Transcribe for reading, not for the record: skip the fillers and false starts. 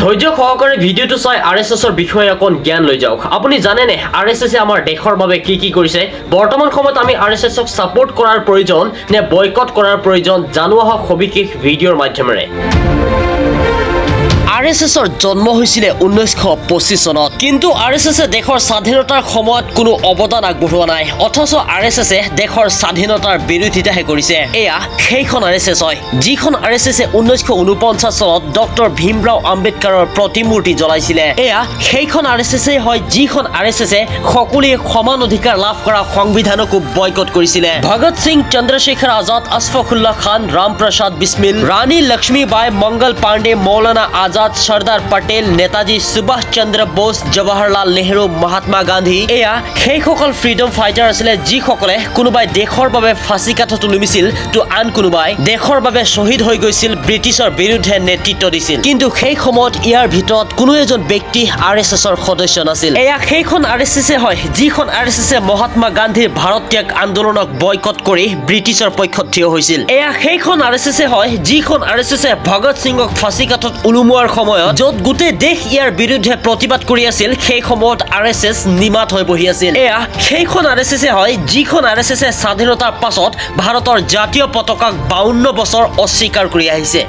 ধৈৰ্য সহকাৰে ভিডিঅ'টো চাই আৰএছএছৰ বিষয়ে অকণ জ্ঞান লৈ যাওক। আপুনি জানেনে আৰএছএছে আমাৰ দেশৰ বাবে কি কৰিছে? বৰ্তমান সময়ত আমি আৰএছএছক ছাপোৰ্ট কৰাৰ প্ৰয়োজন নে বয়কট কৰাৰ প্ৰয়োজন জানো আহক সবিশেষ ভিডিঅ'ৰ মাধ্যমেৰে। আৰএছএছৰ জন্ম হৈছিলে 1925 চনত, কিন্তু আৰএছএছে দেশৰ স্বাধীনতাৰ সময়ত কোনো অৱদান আগবঢ়োৱা নাই, অথচ আৰএছএছে দেশৰ স্বাধীনতাৰ বিৰোধিতাহে কৰিছে। এয়া সেইখন আৰএছএছ হয় যিখন আৰএছএছে 1949 চনত ডক্টৰ ভীমৰাও আম্বেদকাৰৰ প্ৰতিমূৰ্তি জ্বলাইছিলে। এয়া সেইখন আৰএছএছে হয় যিখন আৰএছএছে সকলোৱে সমান অধিকাৰ লাভ কৰা সংবিধানকো বয়কট কৰিছিলে। ভগত সিং, চন্দ্ৰশেখৰ আজাদ, আশফাকুল্লাহ খান, ৰাম প্ৰসাদ বিস্মিল, ৰাণী লক্ষ্মীবাই, মংগল পাণ্ডে, মৌলানা আজাদ, চৰ্দাৰ পেটেল, নেতাজী সুভাষ চন্দ্ৰ বোস, জৱাহৰলাল নেহৰু, মহাত্মা গান্ধী এয়া সেইসকল ফ্ৰীডম ফাইটাৰ আছিলে যিসকলে কোনোবাই দেশৰ বাবে ফাঁচী কাঠত নুমিছিল তো আন কোনোবাই দেশৰ বাবে শ্বহীদ হৈ গৈছিল, ব্ৰিটিছৰ বিৰুদ্ধে নেতৃত্ব দিছিল। কিন্তু সেই সময়ত ইয়াৰ ভিতৰত কোনো এজন ব্যক্তি আৰএছএছৰ সদস্য নাছিল। এয়া সেইখন আৰএছএছে হয় যিখন আৰএছএছে মহাত্মা গান্ধীৰ ভাৰত ত্যাগ আন্দোলনক বয়কট কৰি ব্ৰিটিছৰ পক্ষত থিয় হৈছিল। এয়া সেইখন আৰএছএছে হয় যিখন আৰএছএছে ভগত সিঙক ফাঁচী কাঠত ওলোমোৱাৰ সময়ত য'ত গোটেই দেশ ইয়াৰ বিৰুদ্ধে প্ৰতিবাদ কৰি আছিল, সেই সময়ত আৰএছএছ নিমাত হৈ বহি আছিল। এয়া সেইখন আৰএছএছে হয় যিখন আৰএছএছে স্বাধীনতাৰ পাছত ভাৰতৰ জাতীয় পতাকাক 52 বছৰ অস্বীকাৰ কৰি আহিছে।